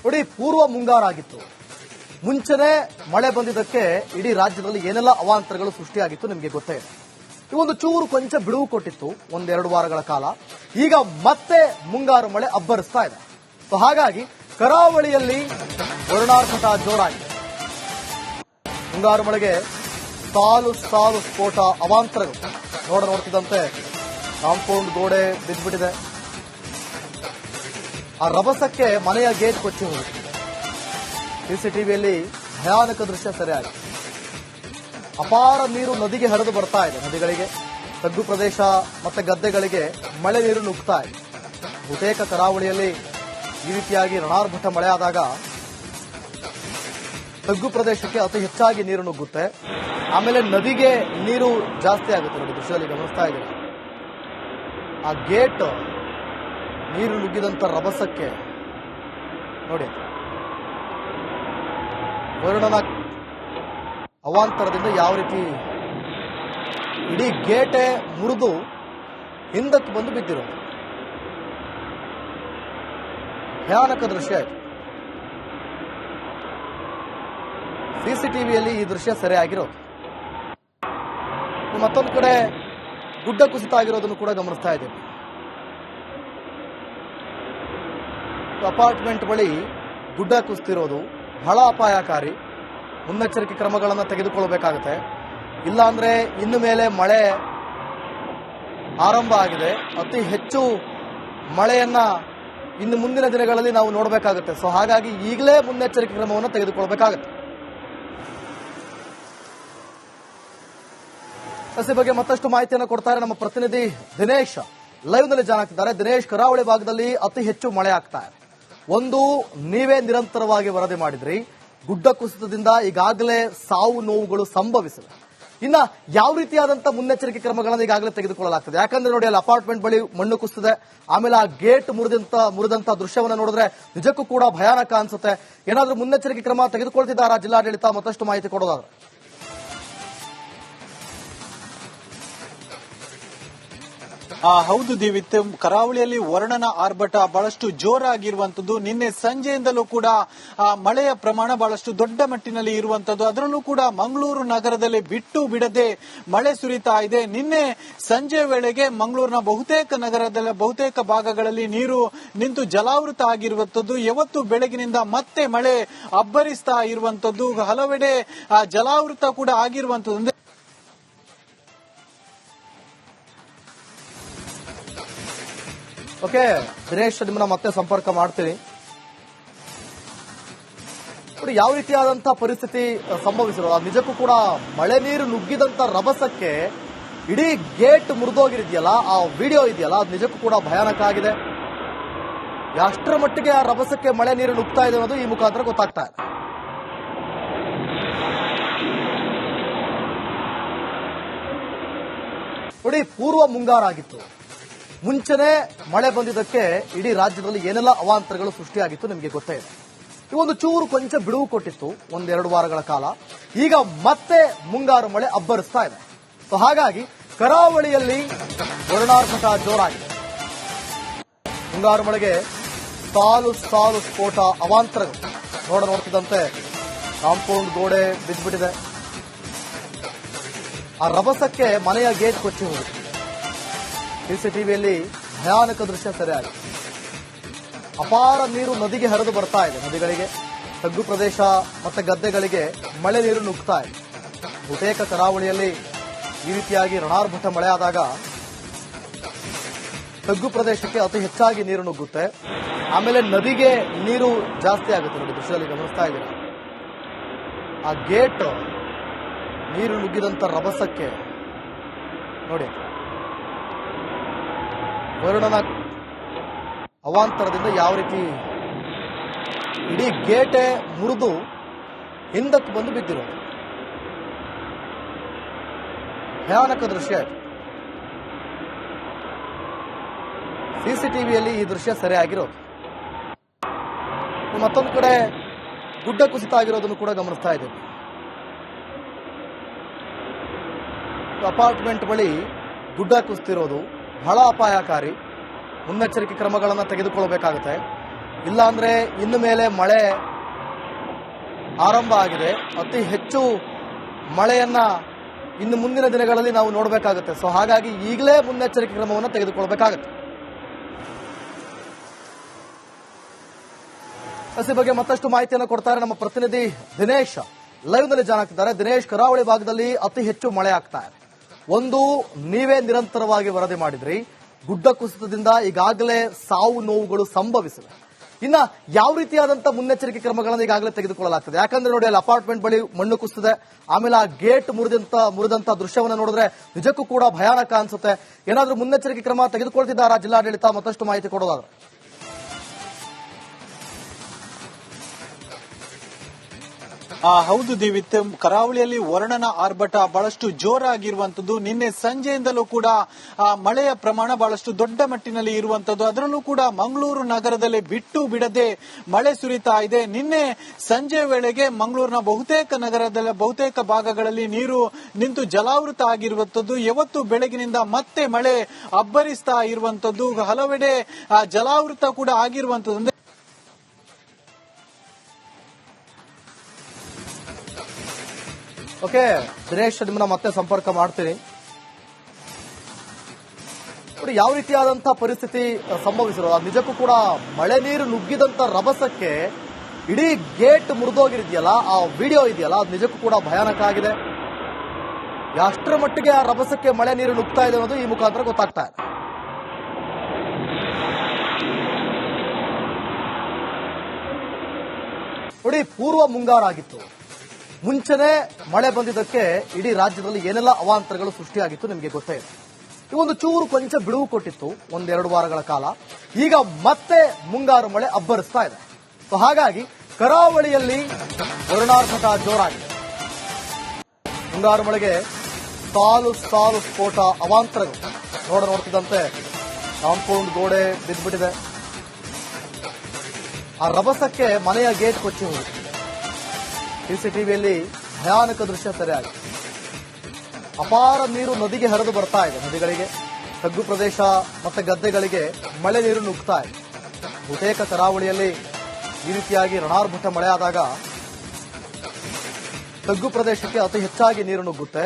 ನೋಡಿ, ಪೂರ್ವ ಮುಂಗಾರಾಗಿತ್ತು. ಮುಂಚೆನೆ ಮಳೆ ಬಂದಿದ್ದಕ್ಕೆ ಇಡೀ ರಾಜ್ಯದಲ್ಲಿ ಏನೆಲ್ಲ ಅವಾಂತರಗಳು ಸೃಷ್ಟಿಯಾಗಿತ್ತು ನಿಮಗೆ ಗೊತ್ತೇ ಇದೆ. ಈ ಒಂದು ಚೂರು ಕೊಂಚ ಬಿಡುವು ಕೊಟ್ಟಿತ್ತು ಒಂದೆರಡು ವಾರಗಳ ಕಾಲ. ಈಗ ಮತ್ತೆ ಮುಂಗಾರು ಮಳೆ ಅಬ್ಬರಿಸ್ತಾ ಇದೆ. ಸೊ ಹಾಗಾಗಿ ಕರಾವಳಿಯಲ್ಲಿ ವರುಣಾರ್ಭಟ ಜೋರಾಗಿದೆ. ಮುಂಗಾರು ಮಳೆಗೆ ಸಾಲು ಸಾಲು ಸ್ಫೋಟ, ಅವಾಂತರಗಳು ನೋಡ್ತಿದ್ದಂತೆ ಕಾಂಪೌಂಡ್ ಗೋಡೆ ಬಿದ್ದುಬಿಟ್ಟಿದೆ. ಆ ರಭಸಕ್ಕೆ ಮನೆಯ ಗೇಟ್ ಕೊಚ್ಚಿ ಹೋಗಿದೆ. ಸಿಸಿಟಿವಿಯಲ್ಲಿ ಭಯಾನಕ ದೃಶ್ಯ ಸೆರೆಯಾಗಿದೆ. ಅಪಾರ ನೀರು ನದಿಗೆ ಹರಿದು ಬರ್ತಾ ಇದೆ. ನದಿಗಳಿಗೆ, ತಗ್ಗು ಪ್ರದೇಶ ಮತ್ತೆ ಗದ್ದೆಗಳಿಗೆ ಮಳೆ ನೀರು ನುಗ್ತಾ ಇದೆ. ಬಹುತೇಕ ಕರಾವಳಿಯಲ್ಲಿ ಈ ರೀತಿಯಾಗಿ ರಣಾರ್ಭಟ ಮಳೆ ಆದಾಗ ತಗ್ಗು ಪ್ರದೇಶಕ್ಕೆ ಅತಿ ಹೆಚ್ಚಾಗಿ ನೀರು ನುಗ್ಗುತ್ತೆ. ಆಮೇಲೆ ನದಿಗೆ ನೀರು ಜಾಸ್ತಿ ಆಗುತ್ತೆ. ನೋಡಿ, ದೃಶ್ಯದಲ್ಲಿ ಗಮನಿಸ್ತಾ ಇದ್ದೀರಾ. ಆ ಗೇಟ್ ನೀರು ನುಗ್ಗಿದಂತ ರಭಸಕ್ಕೆ ನೋಡಿ, ವರುಣನ ಅವಾಂತರದಿಂದ ಯಾವ ರೀತಿ ಇಡೀ ಗೇಟೆ ಮುರಿದು ಹಿಂದಕ್ಕೆ ಬಂದು ಬಿದ್ದಿರೋದು ಭಯಾನಕ ದೃಶ್ಯ ಆಯಿತು. ಸಿಸಿಟಿವಿಯಲ್ಲಿ ಈ ದೃಶ್ಯ ಸೆರೆಯಾಗಿರೋದು. ಮತ್ತೊಂದು ಕಡೆ ಗುಡ್ಡ ಕುಸಿತ ಆಗಿರೋದನ್ನು ಕೂಡ ಗಮನಿಸ್ತಾ ಇದ್ದೀವಿ. ಅಪಾರ್ಟ್ಮೆಂಟ್ ಬಳಿ ಗುಡ್ಡ ಕುಸಿತಿರೋದು ಬಹಳ ಅಪಾಯಕಾರಿ. ಮುನ್ನೆಚ್ಚರಿಕೆ ಕ್ರಮಗಳನ್ನು ತೆಗೆದುಕೊಳ್ಳಬೇಕಾಗುತ್ತೆ. ಇಲ್ಲಾಂದ್ರೆ ಇನ್ನು ಮೇಲೆ ಮಳೆ ಆರಂಭ ಆಗಿದೆ. ಅತಿ ಹೆಚ್ಚು ಮಳೆಯನ್ನ ಇನ್ನು ಮುಂದಿನ ದಿನಗಳಲ್ಲಿ ನಾವು ನೋಡಬೇಕಾಗುತ್ತೆ. ಸೊ ಹಾಗಾಗಿ ಈಗಲೇ ಮುನ್ನೆಚ್ಚರಿಕೆ ಕ್ರಮವನ್ನು ತೆಗೆದುಕೊಳ್ಳಬೇಕಾಗುತ್ತೆ. ಈ ಬಗ್ಗೆ ಮತ್ತಷ್ಟು ಮಾಹಿತಿಯನ್ನು ಕೊಡ್ತಾರೆ ನಮ್ಮ ಪ್ರತಿನಿಧಿ ದಿನೇಶ್. ಲೈವ್ ನಲ್ಲಿ ಜಾಯ್ನ್ ಆಗ್ತಿದ್ದಾರೆ. ದಿನೇಶ್, ಕರಾವಳಿ ಭಾಗದಲ್ಲಿ ಅತಿ ಹೆಚ್ಚು ಮಳೆ ಆಗ್ತಾ ಇದೆ. ಒಂದು, ನೀವೇ ನಿರಂತರವಾಗಿ ವರದಿ ಮಾಡಿದ್ರಿ, ಗುಡ್ಡ ಕುಸಿತದಿಂದ ಈಗಾಗಲೇ ಸಾವು ನೋವುಗಳು ಸಂಭವಿಸಿವೆ. ಇನ್ನ ಯಾವ ರೀತಿಯಾದಂತಹ ಮುನ್ನೆಚ್ಚರಿಕೆ ಕ್ರಮಗಳನ್ನು ಈಗಾಗಲೇ ತೆಗೆದುಕೊಳ್ಳಲಾಗ್ತದೆ? ಯಾಕಂದ್ರೆ ನೋಡಿ, ಅಲ್ಲಿ ಅಪಾರ್ಟ್ಮೆಂಟ್ ಬಳಿ ಮಣ್ಣು ಕುಸಿದಿದೆ. ಆಮೇಲೆ ಆ ಗೇಟ್ ಮುರಿದಂತ ದೃಶ್ಯವನ್ನು ನೋಡಿದ್ರೆ ನಿಜಕ್ಕೂ ಕೂಡ ಭಯಾನಕ ಅನ್ಸುತ್ತೆ. ಏನಾದ್ರೂ ಮುನ್ನೆಚ್ಚರಿಕೆ ಕ್ರಮ ತೆಗೆದುಕೊಳ್ತಿದ್ದಾರಾ ಜಿಲ್ಲಾಡಳಿತ? ಮತ್ತಷ್ಟು ಮಾಹಿತಿ ಕೊಡೋದಾದ್ರೆ. ಹೌದು ದಿವಿತ್, ಕರಾವಳಿಯಲ್ಲಿ ವರುಣನ ಆರ್ಭಟ ಬಹಳಷ್ಟು ಜೋರಾಗಿರುವಂತದ್ದು. ನಿನ್ನೆ ಸಂಜೆಯಿಂದಲೂ ಕೂಡ ಮಳೆಯ ಪ್ರಮಾಣ ಬಹಳಷ್ಟು ದೊಡ್ಡ ಮಟ್ಟಿನಲ್ಲಿ ಇರುವಂತದ್ದು. ಅದರಲ್ಲೂ ಕೂಡ ಮಂಗಳೂರು ನಗರದಲ್ಲಿ ಬಿಟ್ಟು ಬಿಡದೆ ಮಳೆ ಸುರಿತಾ ಇದೆ. ನಿನ್ನೆ ಸಂಜೆ ವೇಳೆಗೆ ಮಂಗಳೂರಿನ ಬಹುತೇಕ ಭಾಗಗಳಲ್ಲಿ ನೀರು ನಿಂತು ಜಲಾವೃತ ಆಗಿರುವಂತದ್ದು. ಯಾವತ್ತು ಬೆಳಗಿನಿಂದ ಮತ್ತೆ ಮಳೆ ಅಬ್ಬರಿಸ್ತಾ ಇರುವಂತದ್ದು. ಹಲವೆಡೆ ಜಲಾವೃತ ಕೂಡ ಆಗಿರುವಂತದ್ದು. ಓಕೆ ದಿನೇಶ್, ನಿಮ್ಮನ್ನ ಮತ್ತೆ ಸಂಪರ್ಕ ಮಾಡ್ತೀನಿ. ಯಾವ ರೀತಿಯಾದಂತಹ ಪರಿಸ್ಥಿತಿ ಸಂಭವಿಸಿರೋದು? ನಿಜಕ್ಕೂ ಕೂಡ ಮಳೆ ನೀರು ನುಗ್ಗಿದಂತ ರಭಸಕ್ಕೆ ಇಡೀ ಗೇಟ್ ಮುರಿದೋಗಿದೆಯಲ್ಲ, ಆ ವಿಡಿಯೋ ಇದೆಯಲ್ಲ, ಅದು ನಿಜಕ್ಕೂ ಕೂಡ ಭಯಾನಕ ಆಗಿದೆ. ಎಷ್ಟರ ಮಟ್ಟಿಗೆ ಆ ರಭಸಕ್ಕೆ ಮಳೆ ನೀರು ನುಗ್ತಾ ಇದೆ ಅನ್ನೋದು ಈ ಮುಖಾಂತರ ಗೊತ್ತಾಗ್ತಾ ಇದೆ. ನೋಡಿ, ಪೂರ್ವ ಮುಂಗಾರಾಗಿತ್ತು. ಮುಂಚೆನೆ ಮಳೆ ಬಂದಿದ್ದಕ್ಕೆ ಇಡೀ ರಾಜ್ಯದಲ್ಲಿ ಏನೆಲ್ಲ ಅವಾಂತರಗಳು ಸೃಷ್ಟಿಯಾಗಿತ್ತು ನಿಮಗೆ ಗೊತ್ತೇ ಇದೆ. ಈ ಒಂದು ಚೂರು ಕೊಂಚ ಬಿಡುವು ಕೊಟ್ಟಿತ್ತು ಒಂದೆರಡು ವಾರಗಳ ಕಾಲ. ಈಗ ಮತ್ತೆ ಮುಂಗಾರು ಮಳೆ ಅಬ್ಬರಿಸ್ತಾ ಇದೆ. ಸೊ ಹಾಗಾಗಿ ಕರಾವಳಿಯಲ್ಲಿ ವರುಣಾರ್ಭಟ ಜೋರಾಗಿದೆ. ಮುಂಗಾರು ಮಳೆಗೆ ಸಾಲು ಸಾಲು ಸ್ಫೋಟ, ಅವಾಂತರಗಳು ನೋಡ್ತಿದ್ದಂತೆ ಕಾಂಪೌಂಡ್ ಗೋಡೆ ಬಿದ್ದುಬಿಟ್ಟಿದೆ. ಆ ರಭಸಕ್ಕೆ ಮನೆಯ ಗೇಟ್ ಕೊಚ್ಚಿ ಹೋಗಿದೆ. ಸಿಸಿಟಿವಿಯಲ್ಲಿ ಭಯಾನಕ ದೃಶ್ಯ ಸೆರೆಯಾಗಿದೆ. ಅಪಾರ ನೀರು ನದಿಗೆ ಹರಿದು ಬರ್ತಾ ಇದೆ. ನದಿಗಳಿಗೆ, ತಗ್ಗು ಪ್ರದೇಶ ಮತ್ತೆ ಗದ್ದೆಗಳಿಗೆ ಮಳೆ ನೀರು ನುಗ್ತಾ ಇದೆ. ಬಹುತೇಕ ಕರಾವಳಿಯಲ್ಲಿ ಈ ರೀತಿಯಾಗಿ ರಣಾರ್ಭಟ ಮಳೆ ಆದಾಗ ತಗ್ಗು ಪ್ರದೇಶಕ್ಕೆ ಅತಿ ಹೆಚ್ಚಾಗಿ ನೀರು ನುಗ್ಗುತ್ತೆ. ಆಮೇಲೆ ನದಿಗೆ ನೀರು ಜಾಸ್ತಿ ಆಗುತ್ತೆ. ನೋಡಿ, ದೃಶ್ಯದಲ್ಲಿ ಗಮನಿಸ್ತಾ ಇದ್ದೀರಾ. ಆ ಗೇಟ್ ನೀರು ನುಗ್ಗಿದಂತ ರಭಸಕ್ಕೆ ನೋಡಿ, ವರುಣನ ಅವಾಂತರದಿಂದ ಯಾವ ರೀತಿ ಇಡೀ ಗೇಟೆ ಮುರಿದು ಹಿಂದಕ್ಕೆ ಬಂದು ಬಿದ್ದಿರೋದು ಭಯಾನಕ ದೃಶ್ಯ ಆಯಿತು. ಸಿಸಿಟಿವಿಯಲ್ಲಿ ಈ ದೃಶ್ಯ ಸೆರೆಯಾಗಿರೋದು. ಮತ್ತೊಂದು ಕಡೆ ಗುಡ್ಡ ಕುಸಿತ ಆಗಿರೋದನ್ನು ಕೂಡ ಗಮನಿಸ್ತಾ ಇದ್ದೀವಿ. ಅಪಾರ್ಟ್ಮೆಂಟ್ ಬಳಿ ಗುಡ್ಡ ಕುಸಿತಿರೋದು ಬಹಳ ಅಪಾಯಕಾರಿ. ಮುನ್ನೆಚ್ಚರಿಕೆ ಕ್ರಮಗಳನ್ನು ತೆಗೆದುಕೊಳ್ಳಬೇಕಾಗುತ್ತೆ. ಇಲ್ಲಾಂದ್ರೆ ಇನ್ನು ಮೇಲೆ ಮಳೆ ಆರಂಭ ಆಗಿದೆ. ಅತಿ ಹೆಚ್ಚು ಮಳೆಯನ್ನ ಇನ್ನು ಮುಂದಿನ ದಿನಗಳಲ್ಲಿ ನಾವು ನೋಡಬೇಕಾಗುತ್ತೆ. ಸೊ ಹಾಗಾಗಿ ಈಗಲೇ ಮುನ್ನೆಚ್ಚರಿಕೆ ಕ್ರಮವನ್ನು ತೆಗೆದುಕೊಳ್ಬೇಕಾಗುತ್ತೆ. ಈ ಬಗ್ಗೆ ಮತ್ತಷ್ಟು ಮಾಹಿತಿಯನ್ನು ಕೊಡ್ತಾರೆ ನಮ್ಮ ಪ್ರತಿನಿಧಿ ದಿನೇಶ್. ಲೈವ್ ನಲ್ಲಿ ಜಾಯ್ನ್ ಆಗ್ತಿದ್ದಾರೆ. ದಿನೇಶ್, ಕರಾವಳಿ ಭಾಗದಲ್ಲಿ ಅತಿ ಹೆಚ್ಚು ಮಳೆ ಆಗ್ತಾ ಇದೆ. ಒಂದು, ನೀವೇ ನಿರಂತರವಾಗಿ ವರದಿ ಮಾಡಿದ್ರಿ, ಗುಡ್ಡ ಕುಸಿತದಿಂದ ಈಗಾಗಲೇ ಸಾವು ನೋವುಗಳು ಸಂಭವಿಸಿವೆ. ಇನ್ನ ಯಾವ ರೀತಿಯಾದಂತಹ ಮುನ್ನೆಚ್ಚರಿಕೆ ಕ್ರಮಗಳನ್ನು ಈಗಾಗಲೇ ತೆಗೆದುಕೊಳ್ಳಲಾಗ್ತದೆ? ಯಾಕಂದ್ರೆ ನೋಡಿ, ಅಲ್ಲಿ ಅಪಾರ್ಟ್ಮೆಂಟ್ ಬಳಿ ಮಣ್ಣು ಕುಸಿದಿದೆ. ಆಮೇಲೆ ಆ ಗೇಟ್ ಮುರಿದಂತ ದೃಶ್ಯವನ್ನು ನೋಡಿದ್ರೆ ನಿಜಕ್ಕೂ ಕೂಡ ಭಯಾನಕ ಅನ್ಸುತ್ತೆ. ಏನಾದ್ರೂ ಮುನ್ನೆಚ್ಚರಿಕೆ ಕ್ರಮ ತೆಗೆದುಕೊಳ್ತಿದ್ದಾರಾ ಜಿಲ್ಲಾಡಳಿತ? ಮತ್ತಷ್ಟು ಮಾಹಿತಿ ಕೊಡೋದಾದ್ರೆ. ಹೌದು ದಿವಿತ್, ಕರಾವಳಿಯಲ್ಲಿ ವರುಣನ ಆರ್ಭಟ ಬಹಳಷ್ಟು ಜೋರಾಗಿರುವಂತದ್ದು. ನಿನ್ನೆ ಸಂಜೆಯಿಂದಲೂ ಕೂಡ ಮಳೆಯ ಪ್ರಮಾಣ ಬಹಳಷ್ಟು ದೊಡ್ಡ ಮಟ್ಟಿನಲ್ಲಿ ಇರುವಂತದ್ದು. ಅದರಲ್ಲೂ ಕೂಡ ಮಂಗಳೂರು ನಗರದಲ್ಲಿ ಬಿಟ್ಟು ಬಿಡದೆ ಮಳೆ ಸುರಿತಾ ಇದೆ. ನಿನ್ನೆ ಸಂಜೆ ವೇಳೆಗೆ ಮಂಗಳೂರಿನ ಬಹುತೇಕ ಭಾಗಗಳಲ್ಲಿ ನೀರು ನಿಂತು ಜಲಾವೃತ ಆಗಿರುವಂತದ್ದು. ಯಾವತ್ತು ಬೆಳಗಿನಿಂದ ಮತ್ತೆ ಮಳೆ ಅಬ್ಬರಿಸ್ತಾ ಇರುವಂತದ್ದು. ಹಲವೆಡೆ ಜಲಾವೃತ ಕೂಡ ಆಗಿರುವಂತದ್ದು. ಓಕೆ ದಿನೇಶ್, ನಿಮ್ಮನ್ನ ಮತ್ತೆ ಸಂಪರ್ಕ ಮಾಡ್ತೀನಿ. ನೋಡಿ, ಯಾವ ರೀತಿಯಾದಂತಹ ಪರಿಸ್ಥಿತಿ ಸಂಭವಿಸಿರೋದು. ನಿಜಕ್ಕೂ ಕೂಡ ಮಳೆ ನೀರು ನುಗ್ಗಿದಂತ ರಭಸಕ್ಕೆ ಇಡೀ ಗೇಟ್ ಮುರಿದೋಗಿದೆಯಲ್ಲ, ಆ ವಿಡಿಯೋ ಇದೆಯಲ್ಲ, ಅದು ನಿಜಕ್ಕೂ ಕೂಡ ಭಯಾನಕ ಆಗಿದೆ. ಎಷ್ಟರ ಮಟ್ಟಿಗೆ ಆ ರಭಸಕ್ಕೆ ಮಳೆ ನೀರು ನುಗ್ತಾ ಇದೆ ಅನ್ನೋದು ಈ ಮುಖಾಂತರ ಗೊತ್ತಾಗ್ತಾ ಇದೆ. ನೋಡಿ, ಪೂರ್ವ ಮುಂಗಾರಾಗಿತ್ತು. ಮುಂಚೆನೆ ಮಳೆ ಬಂದಿದ್ದಕ್ಕೆ ಇಡೀ ರಾಜ್ಯದಲ್ಲಿ ಏನೆಲ್ಲ ಅವಾಂತರಗಳು ಸೃಷ್ಟಿಯಾಗಿತ್ತು ನಿಮಗೆ ಗೊತ್ತೇ ಇದೆ. ಈ ಒಂದು ಚೂರು ಕೊಂಚ ಬಿಡುವು ಕೊಟ್ಟಿತ್ತು ಒಂದೆರಡು ವಾರಗಳ ಕಾಲ. ಈಗ ಮತ್ತೆ ಮುಂಗಾರು ಮಳೆ ಅಬ್ಬರಿಸ್ತಾ ಇದೆ. ಸೊ ಹಾಗಾಗಿ ಕರಾವಳಿಯಲ್ಲಿ ವರುಣಾರ್ಭಟ ಜೋರಾಗಿದೆ. ಮುಂಗಾರು ಮಳೆಗೆ ಸಾಲು ಸಾಲು ಸ್ಫೋಟ, ಅವಾಂತರಗಳು ನೋಡ್ತಿದ್ದಂತೆ ಕಾಂಪೌಂಡ್ ಗೋಡೆ ಬಿದ್ದುಬಿಟ್ಟಿದೆ. ಆ ರಭಸಕ್ಕೆ ಮನೆಯ ಗೇಟ್ ಕೊಚ್ಚಿ ಹೋಗಿದೆ. ಸಿಸಿಟಿವಿಯಲ್ಲಿ ಭಯಾನಕ ದೃಶ್ಯ ಸೆರೆಯಾಗಿದೆ. ಅಪಾರ ನೀರು ನದಿಗೆ ಹರಿದು ಬರ್ತಾ ಇದೆ. ನದಿಗಳಿಗೆ, ತಗ್ಗು ಪ್ರದೇಶ ಮತ್ತೆ ಗದ್ದೆಗಳಿಗೆ ಮಳೆ ನೀರು ನುಗ್ತಾ ಇದೆ. ಬಹುತೇಕ ಕರಾವಳಿಯಲ್ಲಿ ಈ ರೀತಿಯಾಗಿ ರಣಾರ್ಭಟ ಮಳೆ ಆದಾಗ ತಗ್ಗು ಪ್ರದೇಶಕ್ಕೆ ಅತಿ ಹೆಚ್ಚಾಗಿ ನೀರು ನುಗ್ಗುತ್ತೆ.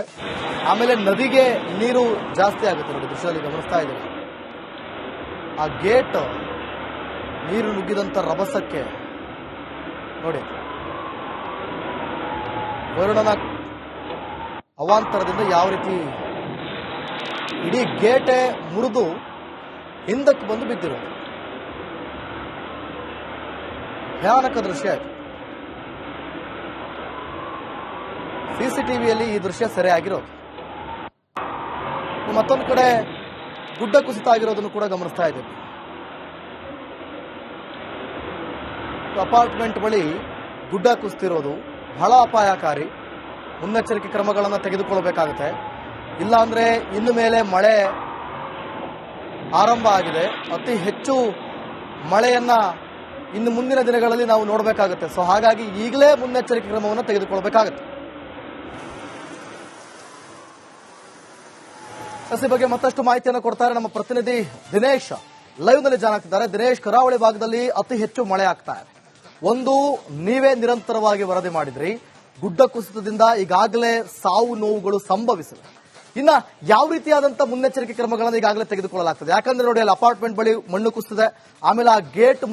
ಆಮೇಲೆ ನದಿಗೆ ನೀರು ಜಾಸ್ತಿ ಆಗುತ್ತೆ. ನೋಡಿ, ದೃಶ್ಯದಲ್ಲಿ ಗಮನಿಸ್ತಾ ಇದ್ದೀವಿ. ಆ ಗೇಟ್ ನೀರು ನುಗ್ಗಿದಂತ ರಭಸಕ್ಕೆ ನೋಡಿ, ವರುಣನ ಅವಾಂತರದಿಂದ ಯಾವ ರೀತಿ ಇಡೀ ಗೇಟೆ ಮುರಿದು ಹಿಂದಕ್ಕೆ ಬಂದು ಬಿದ್ದಿರೋದು ಭಯಾನಕ ದೃಶ್ಯ ಆಯಿತು. ಸಿಸಿಟಿವಿಯಲ್ಲಿ ಈ ದೃಶ್ಯ ಸೆರೆಯಾಗಿರೋದು. ಮತ್ತೊಂದು ಕಡೆ ಗುಡ್ಡ ಕುಸಿತ ಆಗಿರೋದನ್ನು ಕೂಡ ಗಮನಿಸ್ತಾ ಇದ್ದೀವಿ. ಅಪಾರ್ಟ್ಮೆಂಟ್ ಬಳಿ ಗುಡ್ಡ ಕುಸಿತಿರೋದು ಬಹಳ ಅಪಾಯಕಾರಿ. ಮುನ್ನೆಚ್ಚರಿಕೆ ಕ್ರಮಗಳನ್ನು ತೆಗೆದುಕೊಳ್ಳಬೇಕಾಗುತ್ತೆ. ಇಲ್ಲಾಂದ್ರೆ ಇನ್ನು ಮೇಲೆ ಮಳೆ ಆರಂಭ ಆಗಿದೆ. ಅತಿ ಹೆಚ್ಚು ಮಳೆಯನ್ನ ಇನ್ನು ಮುಂದಿನ ದಿನಗಳಲ್ಲಿ ನಾವು ನೋಡಬೇಕಾಗುತ್ತೆ. ಸೊ ಹಾಗಾಗಿ ಈಗಲೇ ಮುನ್ನೆಚ್ಚರಿಕೆ ಕ್ರಮವನ್ನು ತೆಗೆದುಕೊಳ್ಳಬೇಕಾಗುತ್ತೆ. ಈ ಬಗ್ಗೆ ಮತ್ತಷ್ಟು ಮಾಹಿತಿಯನ್ನು ಕೊಡ್ತಾರೆ ನಮ್ಮ ಪ್ರತಿನಿಧಿ ದಿನೇಶ್. ಲೈವ್ ನಲ್ಲಿ ಜಾಯ್ನ್ ಆಗ್ತಿದ್ದಾರೆ. ದಿನೇಶ್, ಕರಾವಳಿ ಭಾಗದಲ್ಲಿ ಅತಿ ಹೆಚ್ಚು ಮಳೆ ಆಗ್ತಾ ಇದೆ. ಒಂದು, ನೀವೇ ನಿರಂತರವಾಗಿ ವರದಿ ಮಾಡಿದ್ರಿ, ಗುಡ್ಡ ಕುಸಿತದಿಂದ ಈಗಾಗಲೇ ಸಾವು ನೋವುಗಳು ಸಂಭವಿಸಿವೆ. ಇನ್ನ ಯಾವ ರೀತಿಯಾದಂತಹ ಮುನ್ನೆಚ್ಚರಿಕೆ ಕ್ರಮಗಳನ್ನು ಈಗಾಗಲೇ ತೆಗೆದುಕೊಳ್ಳಲಾಗ್ತದೆ? ಯಾಕಂದ್ರೆ ನೋಡಿ, ಅಲ್ಲಿ ಅಪಾರ್ಟ್ಮೆಂಟ್ ಬಳಿ ಮಣ್ಣು ಕುಸಿದಿದೆ. ಆಮೇಲೆ ಆ ಗೇಟ್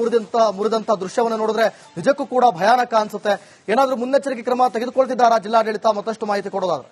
ಮುರಿದಂತ ದೃಶ್ಯವನ್ನು ನೋಡಿದ್ರೆ ನಿಜಕ್ಕೂ ಕೂಡ ಭಯಾನಕ ಅನ್ಸುತ್ತೆ. ಏನಾದ್ರೂ ಮುನ್ನೆಚ್ಚರಿಕೆ ಕ್ರಮ ತೆಗೆದುಕೊಳ್ತಿದ್ದಾರಾ ಜಿಲ್ಲಾಡಳಿತ? ಮತ್ತಷ್ಟು ಮಾಹಿತಿ ಕೊಡೋದಾದ್ರೆ.